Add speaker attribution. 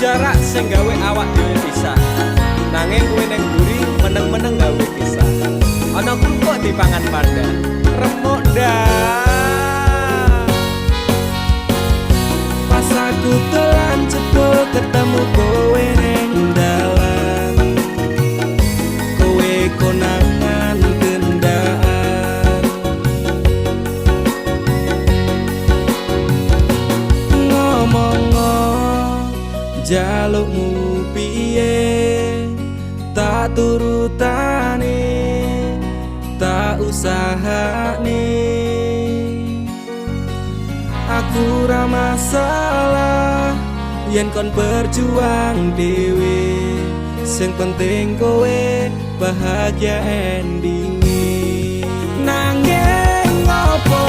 Speaker 1: jarak sing gawe awak dhewe pisah. Nanging kowe ning mburi meneng-meneng gawe kisah. Ana kok dipangan panda, remuk dah. Pas aku telan jebul ketemu kowe ning dalan. Kowe konangan gendaan. Ngomong jalukmu piye, tak turutane, tak usahane. Aku ra masalah yen kon berjuang dhewe, sing penting kowe bahagia endinge. Nanging ngopo